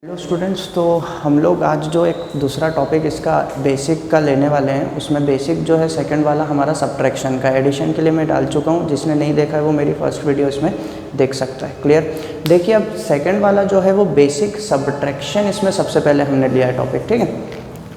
Hello students, तो हम लोग आज जो एक दूसरा टॉपिक इसका बेसिक का लेने वाले हैं, उसमें बेसिक जो है सेकंड वाला हमारा सब्ट्रैक्शन का एडिशन के लिए मैं डाल चुका हूँ। जिसने नहीं देखा है वो मेरी फर्स्ट वीडियो इसमें देख सकता है। क्लियर? देखिए, अब सेकंड वाला जो है वो बेसिक सब्ट्रैक्शन, इसमें सबसे पहले हमने लिया है टॉपिक। ठीक है,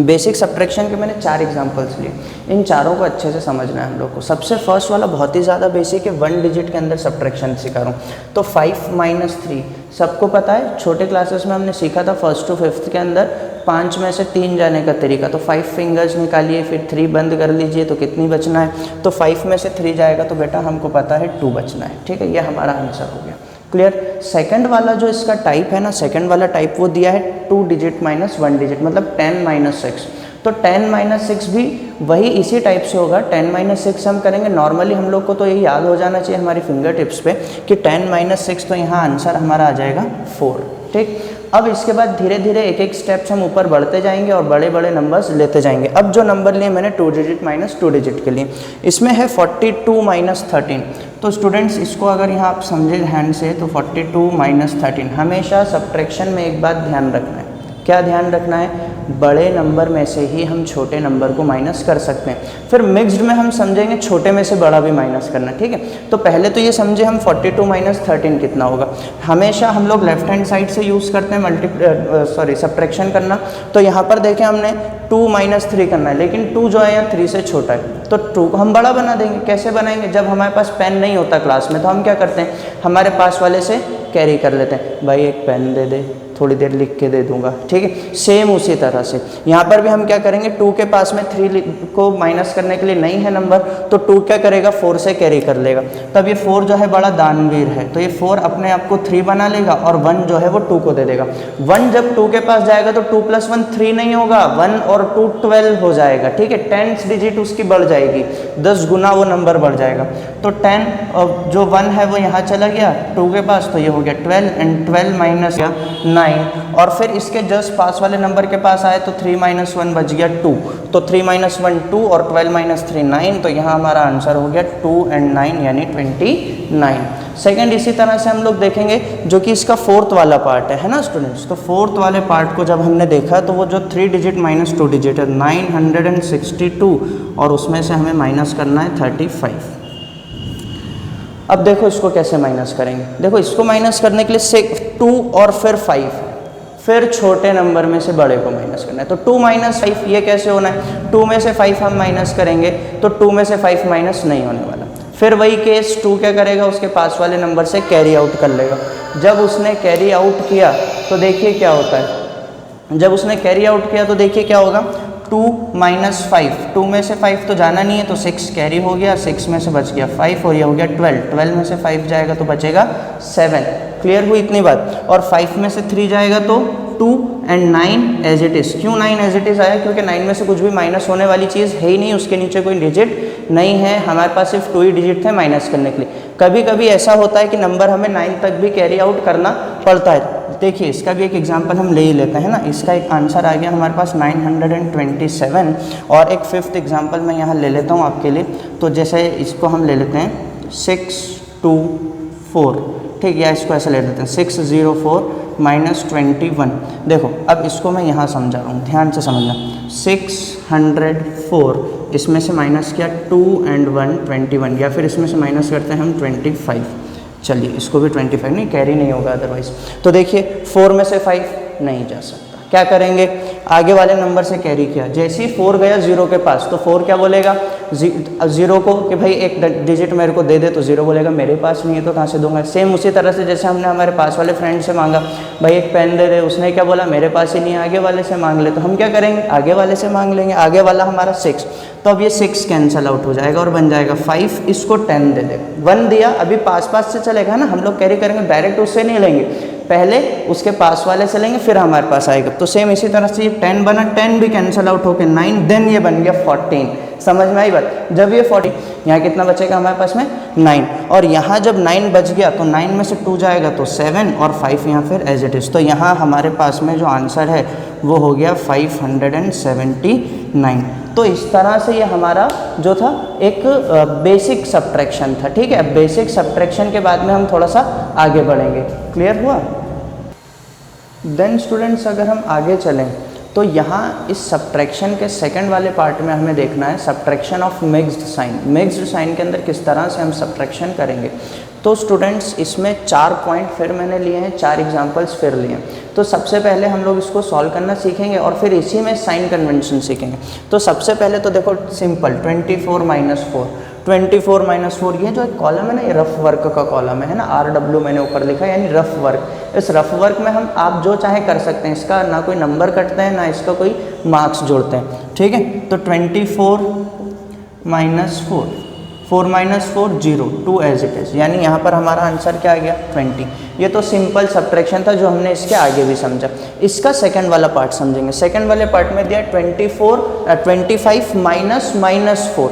बेसिक सब्ट्रैक्शन के मैंने 4 एग्जांपल्स लिए। इन चारों को अच्छे से समझना है हम लोग को। सबसे फर्स्ट वाला बहुत ही ज़्यादा बेसिक है, 1 डिजिट के अंदर सब्ट्रैक्शन सिखा रहा हूँ। तो 5 - 3 सबको पता है, छोटे क्लासेस में हमने सीखा था 1st to 5th के अंदर 5 में से 3 जाने का तरीका। तो 5 फिंगर्स निकालिए, फिर 3 बंद कर लीजिए, तो कितनी बचना है? तो 5 में से 3 जाएगा तो बेटा हमको पता है 2 बचना है। ठीक है, ये हमारा आंसर हो गया। क्लियर? सेकंड वाला जो इसका टाइप है ना, सेकंड वाला टाइप वो दिया है 2 डिजिट - 1 डिजिट, मतलब 10 - 6। तो 10 - 6 भी वही इसी टाइप से होगा। 10 - 6 हम करेंगे। नॉर्मली हम लोग को तो यही याद हो जाना चाहिए हमारी फिंगर टिप्स पे कि 10 - 6, तो यहाँ आंसर हमारा आ जाएगा 4। ठीक, अब इसके बाद धीरे धीरे एक एक स्टेप्स हम ऊपर बढ़ते जाएंगे और बड़े बड़े नंबर्स लेते जाएंगे। अब जो नंबर लिए मैंने 2 डिजिट - 2 डिजिट के लिए, इसमें है 42 - 13। तो स्टूडेंट्स, इसको अगर यहाँ आप समझे ध्यान से, तो 42 - 13, हमेशा सब्ट्रैक्शन में एक बात ध्यान रखना है। क्या ध्यान रखना है? बड़े नंबर में से ही हम छोटे नंबर को माइनस कर सकते हैं। फिर मिक्स्ड में हम समझेंगे छोटे में से बड़ा भी माइनस करना। ठीक है, तो पहले तो ये समझे हम 42 - 13 कितना होगा। हमेशा हम लोग लेफ्ट हैंड साइड से यूज़ करते हैं सब्ट्रैक्शन करना। तो यहाँ पर देखें हमने 2 - 3 करना है, लेकिन 2 जो है यहाँ 3 से छोटा है, तो 2 को हम बड़ा बना देंगे। कैसे बनाएंगे? जब हमारे पास पेन नहीं होता क्लास में, तो हम क्या करते हैं, हमारे पास वाले से कैरी कर लेते हैं, भाई एक पेन दे दे, थोड़ी देर लिख के दे दूंगा। ठीक है, सेम उसी तरह से यहाँ पर भी हम क्या करेंगे, 2 के पास में 3 को माइनस करने के लिए नहीं है नंबर, तो 2 क्या करेगा, 4 से कैरी कर लेगा। तब ये 4 जो है बड़ा दानवीर है, तो ये 4 अपने आप को 3 बना लेगा और 1 जो है वो 2 को दे देगा। 1 जब 2 के पास जाएगा तो 2 + 1 3 नहीं होगा, 1 और 2 12 हो जाएगा। ठीक है, 10th डिजिट उसकी बढ़ जाएगी, 10 गुना वो नंबर बढ़ जाएगा। तो 10 जो 1 है वो यहाँ चला गया 2 के पास, तो ये हो गया 12, एंड 12 - 9, और फिर इसके जस्ट पास वाले नंबर के पास आए तो 3 - 1 बच गया 2। तो 3 - 1 2 और 12 - 3 9, तो यहाँ हमारा आंसर हो गया 2 and 9 यानी 29। सेकंड इसी तरह से हम लोग देखेंगे जो कि इसका 4th वाला पार्ट है ना स्टूडेंट्स। तो 4th वाले पार्ट को जब हमने देखा तो वो जो 3 डिजिट - 2 डिजिट है 962, और उसमें से हमें माइनस करना है 35। अब देखो इसको कैसे माइनस करेंगे। देखो, इसको माइनस करने के लिए 2 और फिर 5, फिर छोटे नंबर में से बड़े को माइनस करना है। तो 2 - 5 ये कैसे होना है? 2 में से 5 हम माइनस करेंगे तो 2 में से 5 माइनस नहीं होने वाला। फिर वही केस, 2 क्या करेगा, उसके पास वाले नंबर से कैरी आउट कर लेगा। जब उसने कैरी आउट किया तो देखिए क्या होता है। जब उसने कैरी आउट किया तो देखिए क्या होगा, 2 - 5, 2 में से 5 तो जाना नहीं है, तो 6 कैरी हो गया, 6 में से बच गया 5 और ये हो गया 12, 12 में से 5 जाएगा तो बचेगा 7। क्लियर हुई इतनी बात? और 5 में से 3 जाएगा तो 2 and 9 एज इट इज़। क्यों 9 एज इट इज़ आया? क्योंकि 9 में से कुछ भी माइनस होने वाली चीज़ है ही नहीं, उसके नीचे कोई डिजिट नहीं है, हमारे पास सिर्फ 2 ही डिजिट थे माइनस करने के लिए। कभी कभी ऐसा होता है कि नंबर हमें 9 तक भी कैरी आउट करना पड़ता है। देखिए, इसका भी एक एग्जांपल हम ले ही लेते हैं ना। इसका एक आंसर आ गया हमारे पास 927, और एक 5th एग्जांपल मैं यहाँ ले लेता हूँ आपके लिए। तो जैसे इसको हम ले लेते हैं 624, ठीक, या इसको ऐसे ले लेते हैं 604 - 21। देखो, अब इसको मैं यहाँ समझा रहा हूँ, ध्यान से समझना। 604, इसमें से माइनस किया 2 and 1 21, या फिर इसमें से माइनस करते हैं हम 25। चलिए, इसको भी 25 नहीं, कैरी नहीं होगा अदरवाइज। तो देखिए 4 में से 5 नहीं जा सकता। क्या करेंगे, आगे वाले नंबर से कैरी किया। जैसे ही 4 गया 0 के पास, तो 4 क्या बोलेगा 0 को कि भाई एक डिजिट मेरे को दे दे, तो 0 बोलेगा मेरे पास नहीं है तो कहाँ से दूंगा। सेम उसी तरह से जैसे हमने हमारे पास वाले फ्रेंड से मांगा, भाई एक पेन दे दे, उसने क्या बोला, मेरे पास ही नहीं है, आगे वाले से मांग ले। तो हम क्या करेंगे, आगे वाले से मांग लेंगे। आगे वाला हमारा 6, तो अब ये 6 कैंसिल आउट हो जाएगा और बन जाएगा 5। इसको 10 दे देगा। 1 दिया, अभी पास पास से चलेगा ना, हम लोग कैरी करेंगे, डायरेक्ट उससे नहीं लेंगे, पहले उसके पास वाले से लेंगे फिर हमारे पास आएगा। तो सेम इसी तरह से ये 10 बना, 10 भी कैंसिल आउट होकर 9, देन ये बन गया 14। समझ में आई बात? जब ये 40, यहाँ कितना बचेगा हमारे पास में 9, और यहाँ जब 9 बच गया तो 9 में से 2 जाएगा तो 7, और 5 यहाँ फिर एज इट इज़। तो यहाँ हमारे पास में जो आंसर है वो हो गया 579। तो इस तरह से ये हमारा जो था एक बेसिक सब्ट्रैक्शन था। ठीक है, बेसिक सब्ट्रैक्शन के बाद में हम थोड़ा सा आगे बढ़ेंगे। क्लियर हुआ? देन स्टूडेंट्स अगर हम आगे चलें तो यहाँ इस सब्ट्रैक्शन के सेकंड वाले पार्ट में हमें देखना है subtraction of mixed sign. Mixed sign के अंदर किस तरह से हम सब्ट्रैक्शन करेंगे। तो स्टूडेंट्स इसमें 4 पॉइंट फिर मैंने लिए हैं, 4 एग्जांपल्स फिर लिए हैं। तो सबसे पहले हम लोग इसको सॉल्व करना सीखेंगे और फिर इसी में साइन कन्वेंशन सीखेंगे। तो सबसे पहले तो देखो सिंपल 24 माइनस 4, 24 माइनस 4 ये जो एक कॉलम है ना, ये रफ वर्क का कॉलम है ना, RW मैंने ऊपर लिखा है, यानी रफ वर्क। इस रफ वर्क में हम आप जो चाहे कर सकते हैं, इसका ना कोई नंबर कटते हैं ना इसका कोई मार्क्स जोड़ते हैं, ठीक है। तो 24 minus 4, 4 minus 4 0, 2 as it is, यानी यहाँ पर हमारा आंसर क्या आ गया 20। ये तो सिंपल सब्ट्रैक्शन था जो हमने इसके आगे भी समझा। इसका सेकंड वाला पार्ट समझेंगे। सेकंड वाले पार्ट में दिया 25 माइनस 4।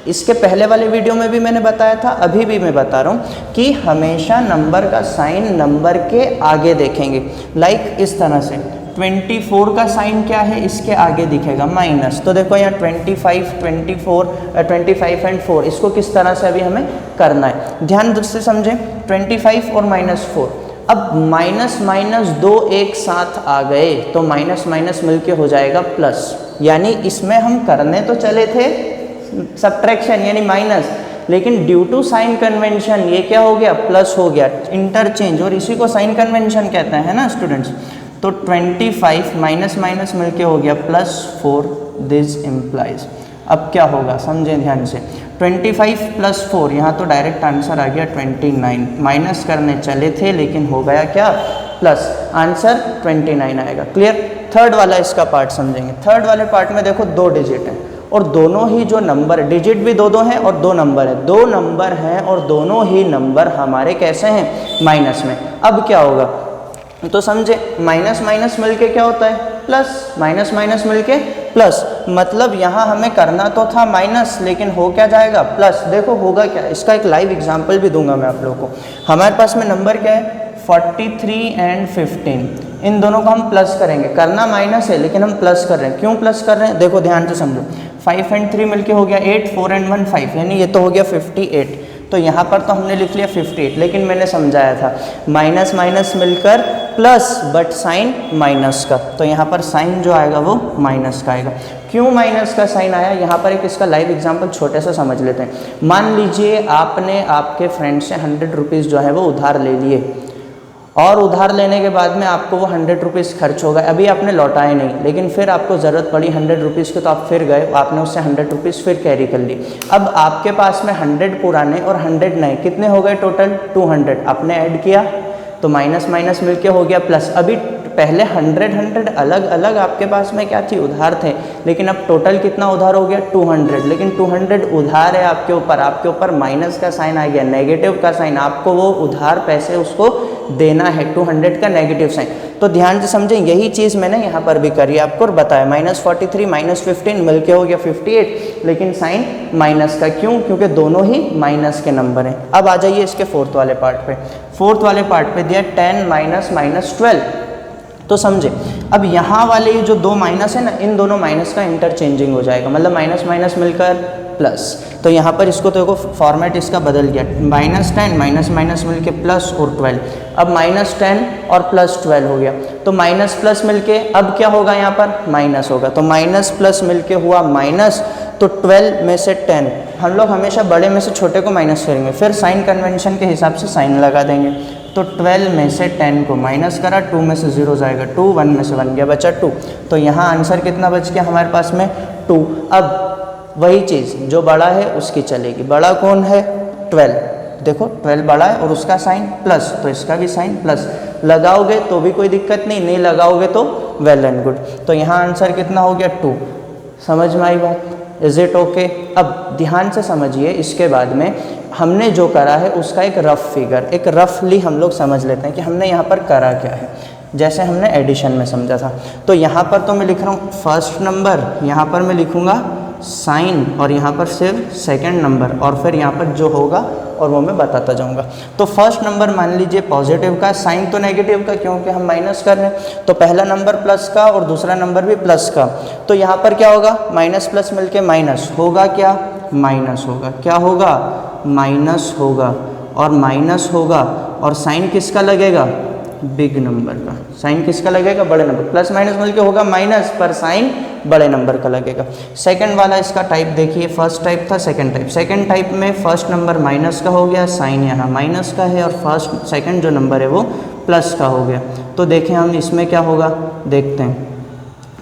इसके पहले वाले वीडियो में भी मैंने बताया था, अभी भी मैं बता रहा हूँ कि हमेशा नंबर का साइन नंबर के आगे देखेंगे। लाइक इस तरह से 24 का साइन क्या है, इसके आगे दिखेगा माइनस। तो देखो यहाँ 25, 25 एंड 4, इसको किस तरह से अभी हमें करना है, ध्यान से समझें। 25 और माइनस 4, अब माइनस माइनस 2 एक साथ आ गए तो माइनस माइनस मिलके हो जाएगा प्लस, यानी इसमें हम करने तो चले थे सब्ट्रैक्शन यानी माइनस, लेकिन ड्यू टू साइन कन्वेंशन ये क्या हो गया, प्लस हो गया, इंटरचेंज, और इसी को साइन कन्वेंशन कहते हैं ना स्टूडेंट्स। तो 25 माइनस माइनस मिलके हो गया प्लस 4, दिस इम्प्लाइज। अब क्या होगा समझें ध्यान से, 25 प्लस 4, यहाँ तो डायरेक्ट आंसर आ गया 29। माइनस करने चले थे लेकिन हो गया क्या, प्लस, आंसर 29 आएगा। क्लियर। थर्ड वाला इसका पार्ट समझेंगे। थर्ड वाले पार्ट में देखो 2 डिजिट हैं और दोनों ही जो नंबर, डिजिट भी 2 हैं और 2 नंबर है, 2 नंबर हैं और दोनों ही नंबर हमारे कैसे हैं, माइनस में। अब क्या होगा तो समझे, माइनस माइनस मिलके क्या होता है, प्लस, माइनस माइनस मिलके प्लस, मतलब यहाँ हमें करना तो था माइनस लेकिन हो क्या जाएगा, प्लस। देखो होगा क्या, इसका एक लाइव एग्जांपल भी दूंगा मैं आप लोगों को। हमारे पास में नंबर क्या है 43 एंड 15, इन दोनों को हम प्लस करेंगे, करना माइनस है लेकिन हम प्लस कर रहे हैं। क्यों प्लस कर रहे हैं, देखो ध्यान से समझो। 5 एंड 3 मिलके हो गया 8, 4 एंड 1 5, यानी ये तो हो गया 58। तो यहाँ पर तो हमने लिख लिया 58, लेकिन मैंने समझाया था माइनस माइनस मिलकर प्लस, बट साइन माइनस का, तो यहाँ पर साइन जो आएगा वो माइनस का आएगा। क्यों माइनस का साइन आया, यहाँ पर एक इसका लाइव एग्जांपल छोटे से समझ लेते हैं। मान लीजिए आपने आपके फ्रेंड से 100 रुपीज़ जो है वो उधार ले लिए, और उधार लेने के बाद में आपको वो 100 रुपीज़ खर्च हो गए, अभी आपने लौटाए नहीं, लेकिन फिर आपको ज़रूरत पड़ी 100 रुपीज़ की, तो आप फिर गए, आपने उससे 100 रुपीज़ फिर कैरी कर ली। अब आपके पास में 100 पुराने और 100 नए, कितने हो गए टोटल 200, आपने ऐड किया तो माइनस माइनस मिलके हो गया प्लस। अभी पहले 100 अलग अलग आपके पास में क्या थी, उधार थे, लेकिन अब टोटल कितना उधार हो गया 200, लेकिन 200 उधार है आपके ऊपर माइनस का साइन आ गया, नेगेटिव का साइन, आपको वो उधार पैसे उसको देना है, 200 का नेगेटिव साइन। तो ध्यान से समझें, यही चीज़ मैंने यहाँ पर भी करी आपको और बताया। -43 -15 मिलके हो गया 58, लेकिन साइन माइनस का, क्यों, क्योंकि दोनों ही माइनस के नंबर हैं। अब आ जाइए इसके फोर्थ वाले पार्ट पे। फोर्थ वाले पार्ट पे दिया 10 माइनस -12, तो समझे, अब यहाँ वाले ये जो 2 माइनस है ना, इन दोनों माइनस का इंटरचेंजिंग हो जाएगा, मतलब माइनस माइनस मिलकर प्लस। तो यहाँ पर इसको तो देखो फॉर्मेट इसका बदल गया, -10 माइनस माइनस मिलके प्लस और 12। अब -10 और +12 हो गया, तो माइनस प्लस मिलके अब क्या होगा, यहाँ पर माइनस होगा, तो माइनस प्लस मिलके हुआ माइनस, तो 12 में से 10, हम लोग हमेशा बड़े में से छोटे को माइनस करेंगे, फिर साइन कन्वेंशन के हिसाब से साइन लगा देंगे। तो 12 में से 10 को माइनस करा, 2 में से 0 जाएगा 2, 1 में से 1 गया, बचा 2। तो यहाँ आंसर कितना बच गया हमारे पास में 2। अब वही चीज़ जो बड़ा है उसकी चलेगी, बड़ा कौन है 12, देखो 12 बड़ा है और उसका साइन प्लस, तो इसका भी साइन प्लस, लगाओगे तो भी कोई दिक्कत नहीं, नहीं लगाओगे तो वेल एंड गुड। तो यहाँ आंसर कितना हो गया 2। समझ में आई बात, इज इट ओके। अब ध्यान से समझिए, इसके बाद में हमने जो करा है उसका एक रफ फिगर, एक रफली हम लोग समझ लेते हैं कि हमने यहाँ पर करा क्या है, जैसे हमने एडिशन में समझा था। तो यहाँ पर तो मैं लिख रहा हूँ फर्स्ट नंबर, यहाँ पर मैं लिखूँगा साइन, और यहाँ पर सिर्फ सेकंड नंबर, और फिर यहाँ पर जो होगा और वो मैं बताता जाऊँगा। तो फर्स्ट नंबर मान लीजिए पॉजिटिव का, साइन तो नेगेटिव का क्योंकि हम माइनस कर रहे हैं, तो पहला नंबर प्लस का और दूसरा नंबर भी प्लस का। तो यहाँ पर क्या होगा, माइनस प्लस मिलके माइनस होगा, क्या माइनस होगा, क्या होगा माइनस होगा, और माइनस होगा, और साइन किसका लगेगा, बिग नंबर का। साइन किसका लगेगा? बड़े नंबर। प्लस माइनस मिलके होगा माइनस, पर साइन बड़े नंबर का लगेगा। सेकंड वाला इसका टाइप देखिए, फर्स्ट टाइप था, सेकंड टाइप। सेकंड टाइप में फर्स्ट नंबर माइनस का हो गया, साइन यहाँ माइनस का है, और फर्स्ट सेकंड जो नंबर है वो प्लस का हो गया। तो देखें हम इसमें क्या होगा, देखते हैं।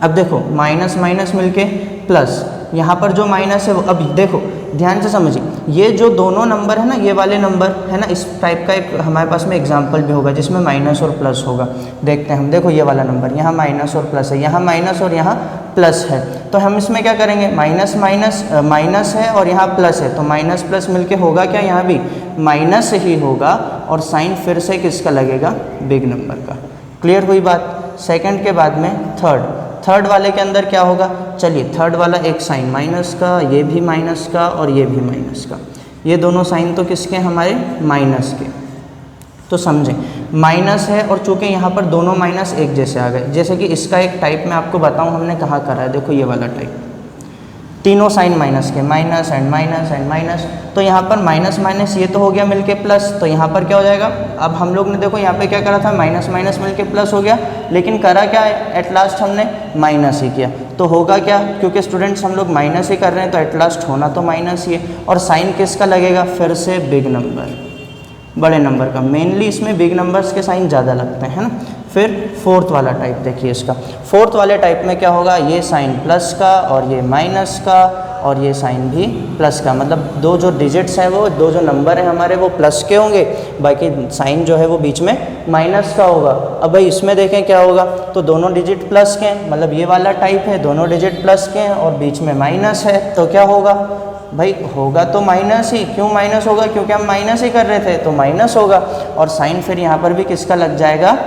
अब देखो माइनस माइनस मिलके प्लस, यहाँ पर जो माइनस है वो, अब देखो ध्यान से समझिए, ये जो दोनों नंबर है ना, ये वाले नंबर है ना, इस टाइप का एक हमारे पास में एग्जांपल भी होगा जिसमें माइनस और प्लस होगा। देखते हैं हम, देखो ये वाला नंबर, यहाँ माइनस और प्लस है, यहाँ माइनस और यहाँ प्लस है। तो हम इसमें क्या करेंगे, माइनस माइनस माइनस है और यहाँ प्लस है, तो माइनस प्लस मिलके होगा क्या, यहाँ भी माइनस ही होगा, और साइन फिर से किसका लगेगा, बिग नंबर का। क्लियर हुई बात। सेकंड के बाद में थर्ड वाले के अंदर क्या होगा, चलिए थर्ड वाला एक साइन माइनस का, ये भी माइनस का और ये भी माइनस का, ये दोनों साइन तो किसके, हमारे माइनस के। तो समझें माइनस है, और चूंकि यहाँ पर दोनों माइनस एक जैसे आ गए, जैसे कि इसका एक टाइप मैं आपको बताऊँ हमने कहाँ करा है, देखो ये वाला टाइप, तीनों साइन माइनस के, minus and minus and minus. तो यहाँ पर माइनस माइनस ये तो हो गया मिलके प्लस, तो यहाँ पर क्या हो जाएगा, अब हम लोग ने देखो यहाँ पे क्या करा था, माइनस माइनस मिलके प्लस हो गया, लेकिन करा क्या है, एट लास्ट हमने माइनस ही किया। तो होगा क्या, क्योंकि स्टूडेंट्स हम लोग माइनस ही कर रहे हैं, तो एट लास्ट होना तो माइनस ही है। और साइन किसका लगेगा, फिर से बिग नंबर, बड़े नंबर का। मेनली इसमें बिग नंबर्स के साइन ज़्यादा लगते हैं, है ना। फिर फोर्थ वाला टाइप देखिए इसका, फोर्थ वाले टाइप में क्या होगा, ये साइन प्लस का और ये माइनस का, और ये साइन भी प्लस का, मतलब दो जो डिजिट्स हैं वो, दो जो नंबर हैं हमारे वो प्लस के होंगे, बाकी साइन जो है वो बीच में माइनस का होगा। अब भाई इसमें देखें क्या होगा, तो दोनों डिजिट प्लस के हैं, मतलब ये वाला टाइप है, दोनों डिजिट प्लस के हैं और बीच में माइनस है, तो क्या होगा भाई, होगा तो माइनस ही। क्यों माइनस होगा, क्योंकि हम माइनस ही कर रहे थे, तो माइनस होगा। और साइन फिर यहाँ पर भी किसका लग जाएगा,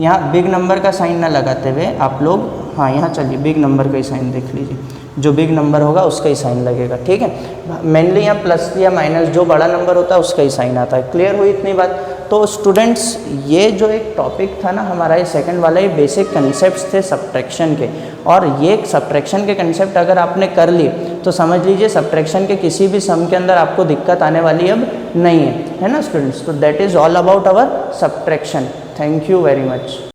यहाँ बिग नंबर का साइन ना लगाते हुए आप लोग, हाँ यहाँ चलिए बिग नंबर का ही साइन देख लीजिए, जो बिग नंबर होगा उसका ही साइन लगेगा, ठीक है। मेनली यहाँ प्लस या माइनस जो बड़ा नंबर होता है उसका ही साइन आता है। क्लियर हुई इतनी बात। तो स्टूडेंट्स ये जो एक टॉपिक था ना हमारा, ये सेकंड वाला, ये बेसिक कंसेप्ट थे सब्ट्रैक्शन के, और ये सब्ट्रैक्शन के कंसेप्ट अगर आपने कर लिए तो समझ लीजिए सब्ट्रैक्शन के किसी भी सम के अंदर आपको दिक्कत आने वाली अब नहीं है, है ना स्टूडेंट्स। तो that is all about our subtraction. Thank you very much.